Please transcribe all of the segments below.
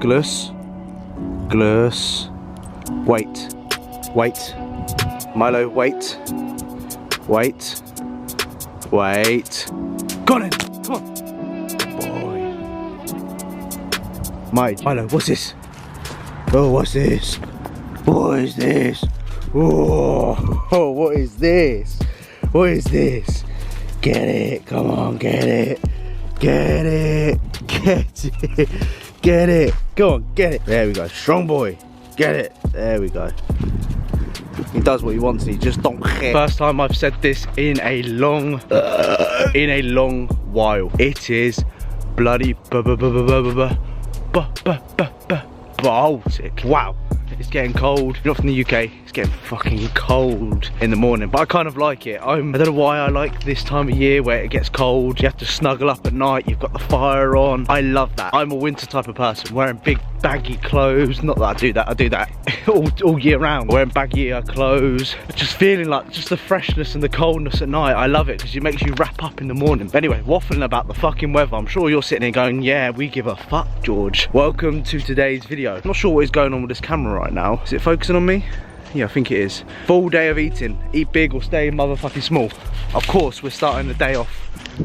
Glus. Glus. Wait. Wait. Milo, wait. Wait. Wait. Got it! Come on. Boy. Milo, what's this? Oh, what's this? What is this? Oh, what is this? What is this? Get it, come on, get it. Get it, get it, get it. Go on, get it. There we go, strong boy. Get it, there we go. He does what he wants, he just don't care. First time I've said this in a long while. It is bloody Baltic. Wow. It's getting cold. Not from the UK, it's getting fucking cold in the morning, but I kind of like it. I don't know why I like this time of year where it gets cold. You have to snuggle up at night, you've got the fire on. I love that. I'm a winter type of person, wearing big baggy clothes. Not that I do that all year round. Wearing baggier clothes, just feeling like just the freshness and the coldness at night. I love it because it makes you wrap up in the morning. But anyway, waffling about the fucking weather. I'm sure you're sitting here going, yeah, we give a fuck, George. Welcome to today's video. I'm not sure what is going on with this camera right now. Is it focusing on me? Yeah, I think it is. Full day of eating. Eat big or stay motherfucking small. Of course, we're starting the day off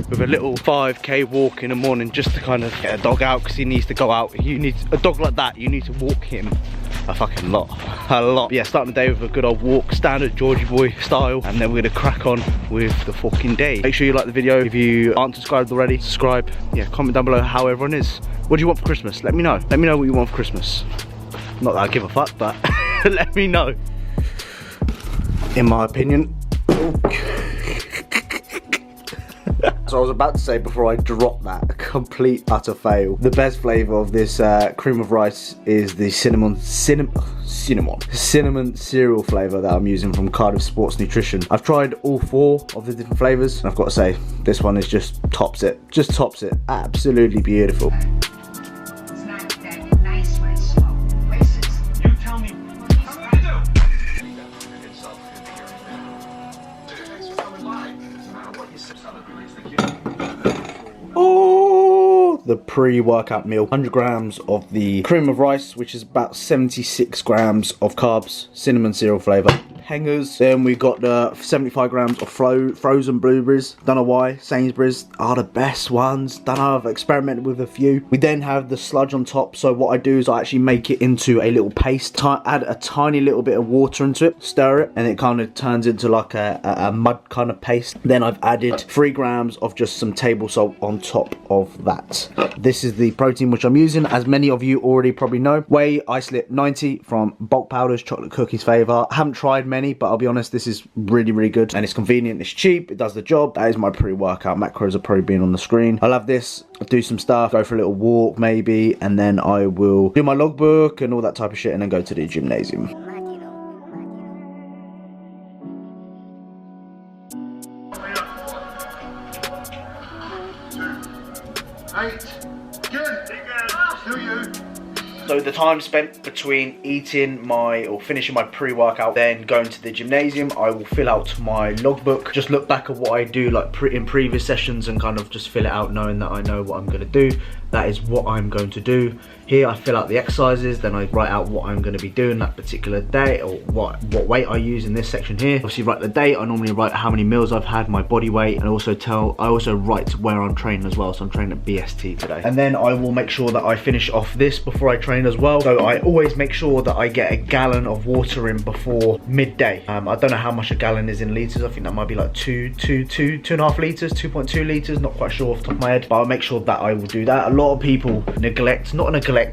with a little 5k walk in the morning just to kind of get a dog out because he needs to go out. You need a dog like that, you need to walk him a fucking lot. A lot. Yeah, starting the day with a good old walk, standard Georgie boy style, and then we're gonna crack on with the fucking day. Make sure you like the video. If you aren't subscribed already, subscribe. Yeah, comment down below how everyone is. What do you want for Christmas? Let me know. Let me know what you want for Christmas. Not that I give a fuck, but let me know. In my opinion. So I was about to say before I drop that, complete utter fail. The best flavour of this cream of rice is the cinnamon cereal flavour that I'm using from Cardiff Sports Nutrition. I've tried all 4 of the different flavours, and I've got to say, this one is just tops it. Just tops it. Absolutely beautiful. Oh, the pre-workout meal. 100 grams of the cream of rice, which is about 76 grams of carbs, cinnamon cereal flavour, hangers. Then we got the 75 grams of frozen blueberries. Don't know why. Sainsbury's are the best ones. Don't know, I've experimented with a few. We then have the sludge on top. So what I do is I actually make it into a little paste. Add a tiny little bit of water into it, stir it, and it kind of turns into like a mud kind of paste. Then I've added 3 grams of just some table salt on top of that. This is the protein which I'm using, as many of you already probably know. Whey Isolate 90 from Bulk Powders, chocolate cookies flavour. I haven't tried many, but I'll be honest, this is really, really good, and it's convenient, it's cheap, it does the job. That is my pre-workout. Macros are probably being on the screen. I'll have this, do some stuff, go for a little walk maybe, and then I will do my logbook and all that type of shit, and then go to the gymnasium. So the time spent between eating finishing my pre-workout, then going to the gymnasium, I will fill out my logbook, just look back at what I do like in previous sessions and kind of just fill it out knowing that I know what I'm going to do. That is what I'm going to do. Here I fill out the exercises, then I write out what I'm going to be doing that particular day, or what weight I use in this section here. Obviously write the date. I normally write how many meals I've had, my body weight, and I also write where I'm training as well. So I'm training at BST today. And then I will make sure that I finish off this before I train as well. So I always make sure that I get a gallon of water in before midday. I don't know how much a gallon is in litres. I think that might be like 2.5 litres, 2.2 litres, not quite sure off the top of my head, but I'll make sure that I will do that. A lot of people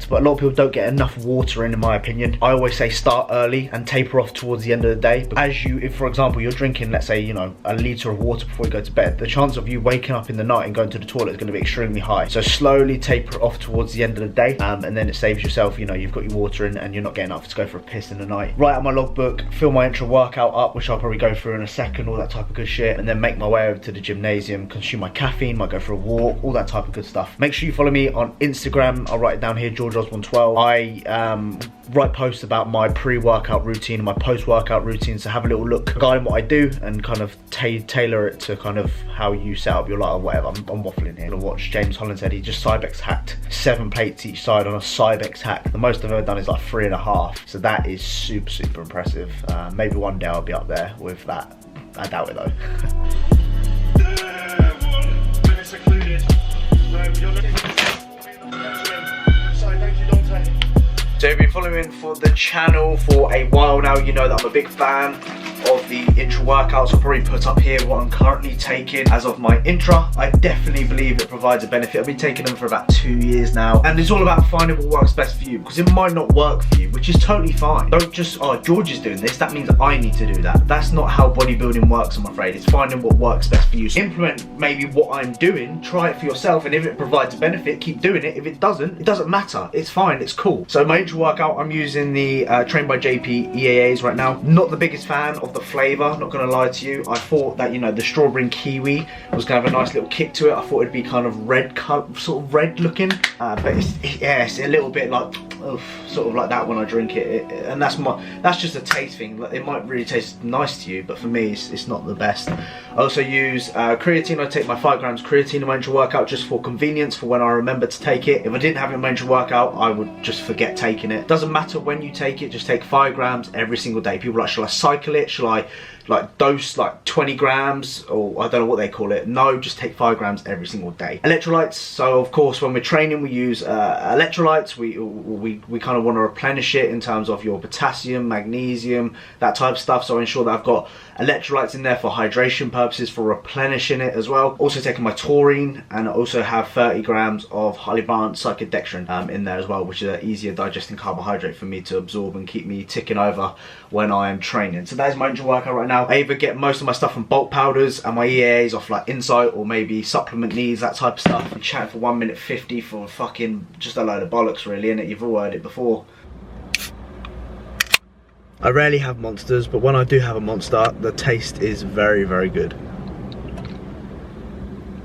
but a lot of people don't get enough water in my opinion. I always say start early and taper off towards the end of the day. If for example you're drinking, let's say, you know, a litre of water before you go to bed, the chance of you waking up in the night and going to the toilet is going to be extremely high. So slowly taper off towards the end of the day, and then it saves yourself, you know, you've got your water in and you're not getting up to go for a piss in the night. Write out my logbook, fill my intra workout up, which I'll probably go through in a second, all that type of good shit, and then make my way over to the gymnasium, consume my caffeine, might go for a walk, all that type of good stuff. Make sure you follow me on Instagram. I'll write it down here, George Osborne 12. I write posts about my pre-workout routine and my post-workout routine, so have a little look regarding what I do and kind of tailor it to kind of how you set up your life or whatever. I'm waffling here. Watch James Holland said he just Cybex hacked 7 plates each side on a Cybex tack. The most I've ever done is like 3.5. So that is super, super impressive. Maybe one day I'll be up there with that. I doubt it though. So if you've been following for the channel for a while now, you know that I'm a big fan of the intra workouts. I'll probably put up here what I'm currently taking as of my intra. I definitely believe it provides a benefit. I've been taking them for about 2 years now, and it's all about finding what works best for you, because it might not work for you, which is totally fine. Don't just, oh, George is doing this, that means I need to do that. That's not how bodybuilding works, I'm afraid. It's finding what works best for you. So implement maybe what I'm doing, try it for yourself, and if it provides a benefit, keep doing it. If it doesn't matter. It's fine, it's cool. So my intra workout, I'm using the Trained by JP EAAs right now. Not the biggest fan of the flavour, not gonna lie to you. I thought that, you know, the strawberry and kiwi was gonna have a nice little kick to it. I thought it'd be kind of red, sort of red looking, but it's a little bit like, sort of like that when I drink it, and that's just a taste thing. It might really taste nice to you, but for me it's not the best. I also use creatine. I take my 5 grams creatine in my intra workout just for convenience, for when I remember to take it. If I didn't have it in my intra workout, I would just forget taking it. Doesn't matter when you take it, just take 5 grams every single day. People are like, shall I cycle it? Shall I like dose like 20 grams, or I don't know what they call it? No, just take 5 grams every single day. Electrolytes. So of course when we're training we use electrolytes. We kind of want to replenish it in terms of your potassium, magnesium, that type of stuff. So I ensure that I've got electrolytes in there for hydration purposes, for replenishing it as well. Also taking my taurine, and I also have 30 grams of highly advanced cyclodextrin in there as well, which is an easier digesting carbohydrate for me to absorb and keep me ticking over when I am training. So that is my intra workout right now. I either get most of my stuff from bulk powders and my EAAs off like Insight, or maybe supplement needs, that type of stuff. I'm chatting for 1 minute 50 for fucking just a load of bollocks really, innit? You've all heard it before. I rarely have monsters, but when I do have a monster, the taste is very, very good.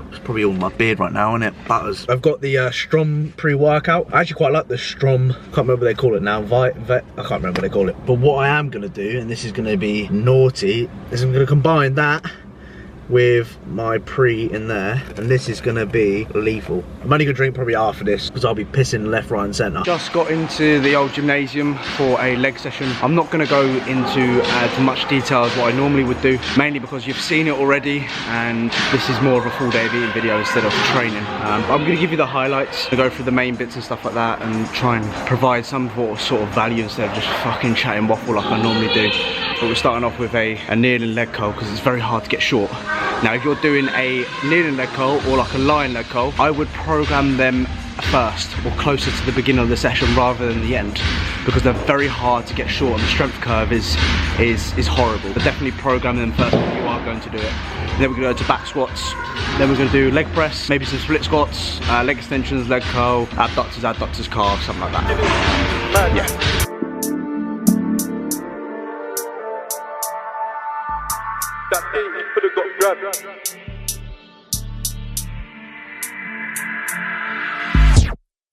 It's probably all my beard right now, isn't it? Butters. I've got the Strom pre-workout. I actually quite like the Strom. I can't remember what they call it now. I can't remember what they call it. But what I am going to do, and this is going to be naughty, is I'm going to combine that with my pre in there, and this is gonna be lethal. I'm only gonna drink probably half of this because I'll be pissing left, right and centre. Just got into the old gymnasium for a leg session. I'm not gonna go into as much detail as what I normally would do, mainly because you've seen it already, and this is more of a full day of eating video instead of training. I'm gonna give you the highlights, go through the main bits and stuff like that, and try and provide some sort of value instead of just fucking chatting waffle like I normally do. But we're starting off with a kneeling leg curl because it's very hard to get short. Now if you're doing a kneeling leg curl or like a lying leg curl, I would program them first or closer to the beginning of the session rather than the end, because they're very hard to get short and the strength curve is horrible. But definitely program them first if you are going to do it. And then we're going to go to back squats, then we're going to do leg press, maybe some split squats, leg extensions, leg curl, abductors, calves, something like that. Yeah.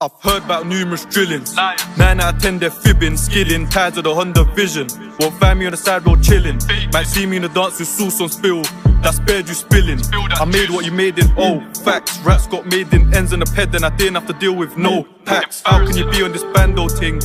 I've heard about numerous drillings. 9 out of 10 they're fibbing, skidding, ties with a Honda Vision. Won't find me on the side road chilling. Might see me in the dance with sauce on spill. That spared you spilling. I made what you made in facts. Rats got made in ends and a ped, and I didn't have to deal with no packs. How can you be on this bando thing,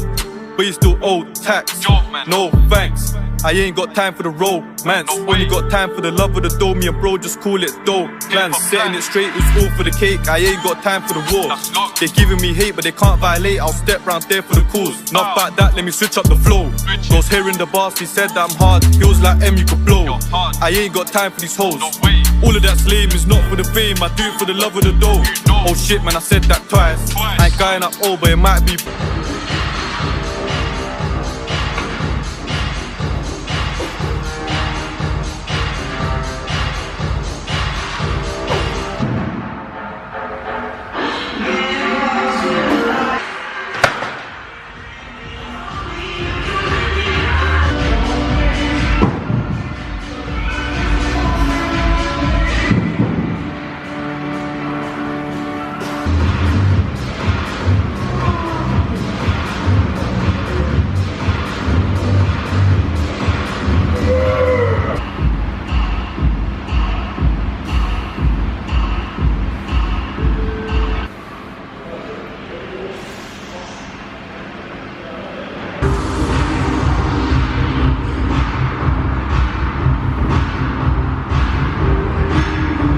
but you still owe tax? No thanks, I ain't got time for the romance. Only got time for the love of the dough. Me and bro just call it dough. Plans setting it straight is all for the cake. I ain't got time for the war. They giving me hate but they can't violate. I'll step round there for the cause. Not about that, let me switch up the flow. Goes hearing the bars, he said that I'm hard. Feels like M, you could blow. I ain't got time for these hoes. All of that's lame is not for the fame. I do it for the love of the dough. Oh shit man, I said that twice. I ain't going up old but it might be.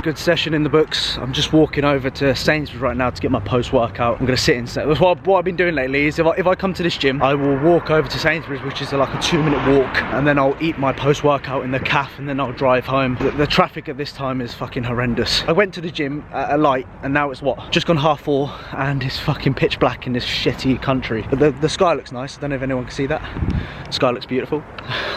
good session in the books. I'm just walking over to Sainsbury's right now to get my post-workout. I'm gonna sit in. What I've been doing lately is if I come to this gym, I will walk over to Sainsbury's, which is like a 2-minute walk, and then I'll eat my post-workout in the cafe, and then I'll drive home. The traffic at this time is fucking horrendous. I went to the gym at a light, and now it's what? Just gone 4:30, and it's fucking pitch black in this shitty country. But the sky looks nice. I don't know if anyone can see that. The sky looks beautiful.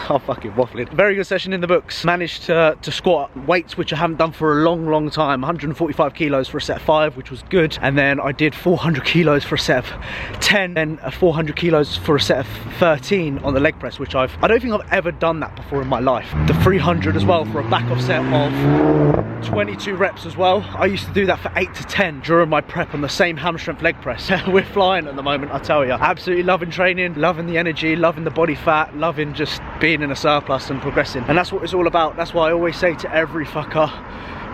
I'm fucking waffling. Very good session in the books. Managed to squat weights which I haven't done for a long time. 145 kilos for a set of 5, which was good. And then I did 400 kilos for a set of 10, and 400 kilos for a set of 13 on the leg press, which I don't think I've ever done that before in my life. The 300 as well for a back off set of 22 reps as well. I used to do that for 8 to 10 during my prep on the same ham strength leg press. We're flying at the moment, I tell you. Absolutely loving training, loving the energy, loving the body fat, loving just being in a surplus and progressing. And that's what it's all about. That's why I always say to every fucker,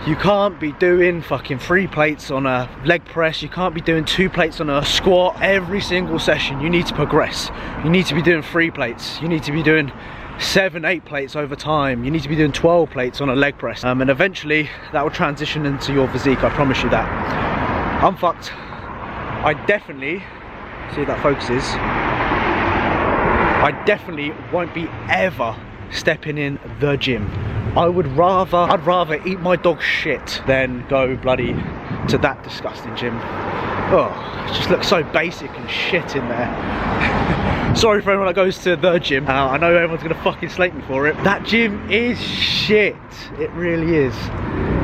you can't be doing fucking 3 plates on a leg press. You can't be doing 2 plates on a squat every single session. You need to progress. You need to be doing 3 plates. You need to be doing 7, 8 plates over time. You need to be doing 12 plates on a leg press. And eventually that will transition into your physique, I promise you that. I'm fucked. I definitely, see if that focuses, I definitely won't be ever stepping in the gym. I'd rather eat my dog shit than go bloody to that disgusting gym. Oh, it just looks so basic and shit in there. Sorry for everyone that goes to the gym. I know everyone's gonna fucking slate me for it. That gym is shit. It really is.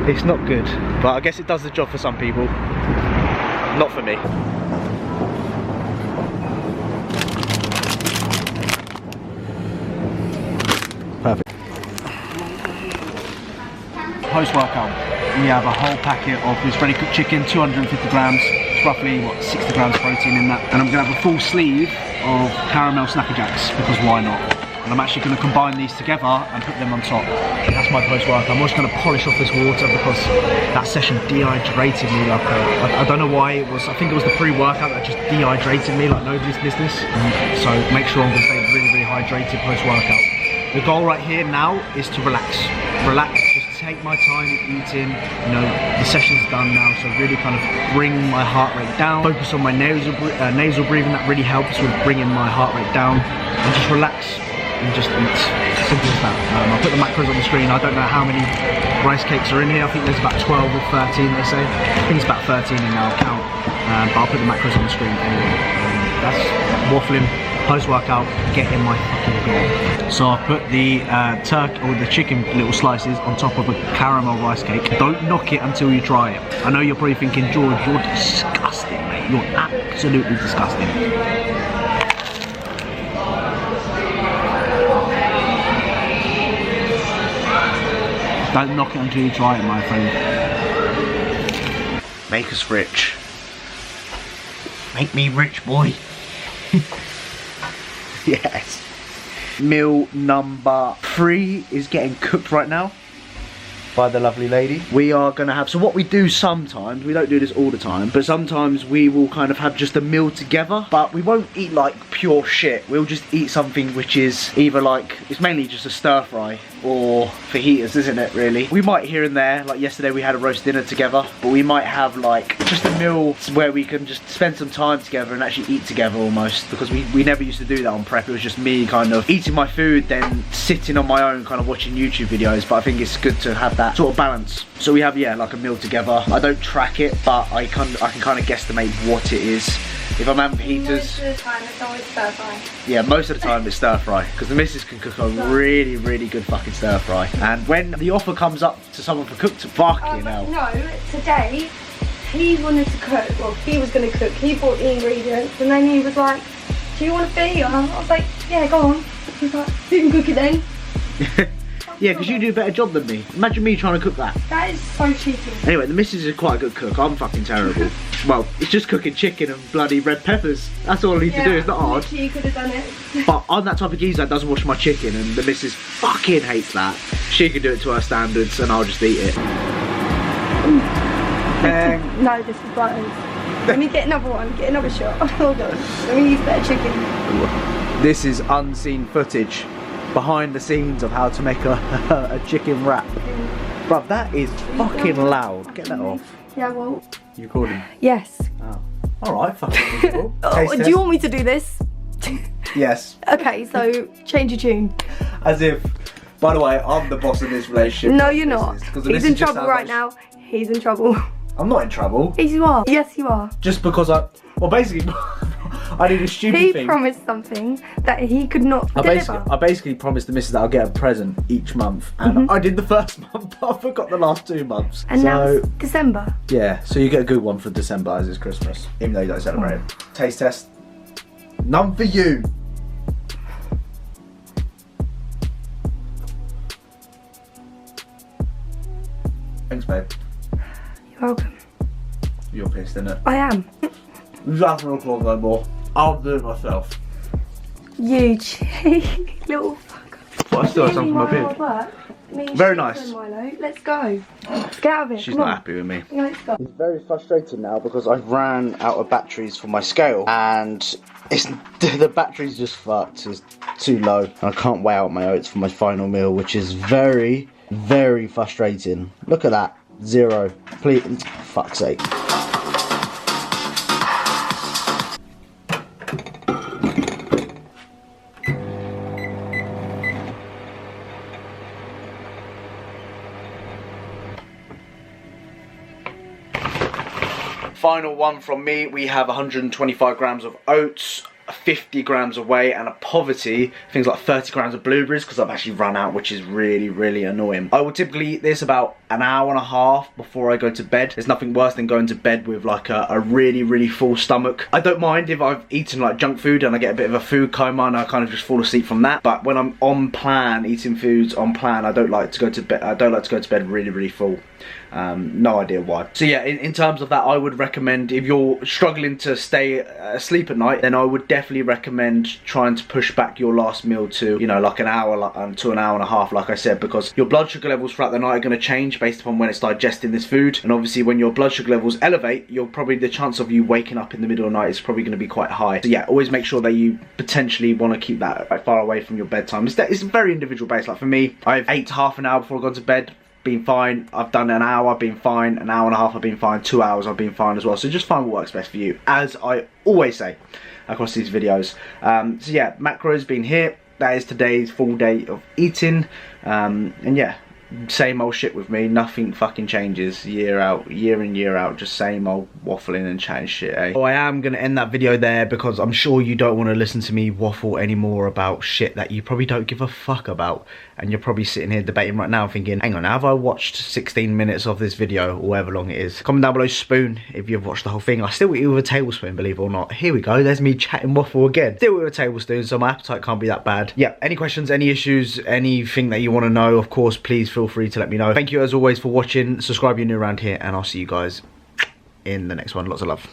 It's not good, but I guess it does the job for some people. Not for me. Perfect. Post-workout, we have a whole packet of this ready cooked chicken, 250 grams. It's roughly, what, 60 grams protein in that. And I'm gonna have a full sleeve of caramel Snacker Jacks, because why not? And I'm actually gonna combine these together and put them on top. That's my post-workout. I'm just gonna polish off this water because that session dehydrated me like I don't know why it was. I think it was the pre-workout that just dehydrated me like nobody's business. So make sure I'm gonna stay really hydrated post-workout. The goal right here now is to relax. Relax, just take my time eating. You know, the session's done now, so really kind of bring my heart rate down. Focus on my nasal breathing, that really helps with bringing my heart rate down. And just relax and just eat. Simple as that. I'll put the macros on the screen. I don't know how many rice cakes are in here. I think there's about 12 or 13, they say. I think it's about 13 in our count. But I'll put the macros on the screen anyway. That's waffling. Post-workout, get in my fucking goal. So I put the turkey or the chicken little slices on top of a caramel rice cake. Don't knock it until you try it. I know you're probably thinking, George, you're disgusting, mate. You're absolutely disgusting. Don't knock it until you try it, my friend. Make us rich. Make me rich, boy. Yes. Meal number 3 is getting cooked right now by the lovely lady. We are gonna have, so what we do sometimes, we don't do this all the time, but sometimes we will kind of have just a meal together, but we won't eat like pure shit. We'll just eat something which is either like, it's mainly just a stir fry or fajitas, isn't it really? We might here and there, like yesterday we had a roast dinner together, but we might have like just a meal where we can just spend some time together and actually eat together almost, because we never used to do that on prep. It was just me kind of eating my food, then sitting on my own kind of watching YouTube videos, but I think it's good to have that sort of balance. So we have, yeah, like a meal together. I don't track it, but I can kind of guesstimate what it is. If I'm having fajitas, most of the time it's always stir fry. Yeah, most of the time it's stir fry, because the missus can cook a really good fucking stir fry. And when the offer comes up to someone for cook, fucking hell. No, today he wanted to cook. Well, he was going to cook. He bought the ingredients, and then he was like, "Do you want to be?" I was like, "Yeah, go on." He's like, "You can cook it then." Yeah, because you do a better job than me. Imagine me trying to cook that. That is so cheeky. Anyway, the missus is quite a good cook. I'm fucking terrible. Well, it's just cooking chicken and bloody red peppers. That's all I need to do. It's not hard. You could have done it. But I'm that type of geezer that doesn't wash my chicken, and the missus fucking hates that. She can do it to her standards, and I'll just eat it. No, this is butters. Let me get another one. Get another shot. Hold on. Let me use better chicken. This is unseen footage behind the scenes of how to make a chicken wrap. Bruv, that is fucking loud. Get that off. Yeah, well. You recording? Yes. Oh. Alright, fucking miserable. Do you want me to do this? Yes. Okay, so change your tune. As if, by the way, I'm the boss of this relationship. No, you're not. He's in trouble right now. He's in trouble. I'm not in trouble. Yes, you are. Yes, you are. Just because well, basically, I did a stupid thing. He promised something that he could not deliver. I basically promised the missus that I'll get a present each month, and I did the first month, but I forgot the last 2 months. And now it's December. Yeah, so you get a good one for December as it's Christmas, even though you don't celebrate it. Taste test. None for you. Thanks, babe. You're welcome. You're pissed, innit? I am. You don't have to record no more. I'll do it myself. You cheeky little fucker. But I still have something for my beard. Very nice. Milo. Let's go. Get out of here. She's Come not on. happy with me. Yeah, let's go. It's very frustrating now because I've ran out of batteries for my scale and the battery's just fucked. It's too low. I can't weigh out my oats for my final meal, which is very, very frustrating. Look at that. 0. Please, fuck's sake. Final one from me, we have 125 grams of oats, 50 grams of whey, and a poverty, things like 30 grams of blueberries, because I've actually run out, which is really, really annoying. I will typically eat this about an hour and a half before I go to bed. There's nothing worse than going to bed with like a really, really full stomach. I don't mind if I've eaten like junk food and I get a bit of a food coma and I kind of just fall asleep from that. But when I'm on plan, eating foods on plan, I don't like to go to bed. I don't like to go to bed really, really full. No idea why. So yeah, in terms of that, I would recommend, if you're struggling to stay asleep at night, then I would definitely recommend trying to push back your last meal to, you know, like an hour to an hour and a half, like I said, because your blood sugar levels throughout the night are going to change based upon when it's digesting this food. And obviously when your blood sugar levels elevate, the chance of you waking up in the middle of the night is probably going to be quite high. So yeah, always make sure that you potentially want to keep that quite far away from your bedtime. It's very individual based. Like for me, I've ate half an hour before I go to bed, been fine. I've done an hour, I've been fine. An hour and a half, I've been fine. 2 hours, I've been fine as well. So just find what works best for you, as I always say across these videos. So yeah, macros been here. That is today's full day of eating. And yeah, same old shit with me. Nothing fucking changes year in year out. Just same old waffling and chatting shit, eh? So I am gonna end that video there because I'm sure you don't want to listen to me waffle anymore about shit that you probably don't give a fuck about. And you're probably sitting here debating right now thinking, hang on, have I watched 16 minutes of this video, or however long it is? Comment down below spoon if you've watched the whole thing. I still eat with a tablespoon, believe it or not. Here we go, there's me chatting waffle again. Still with a tablespoon, so my appetite can't be that bad. Yeah, any questions, any issues, anything that you want to know, of course, please feel free to let me know. Thank you as always for watching. Subscribe if you're new around here, and I'll see you guys in the next one. Lots of love.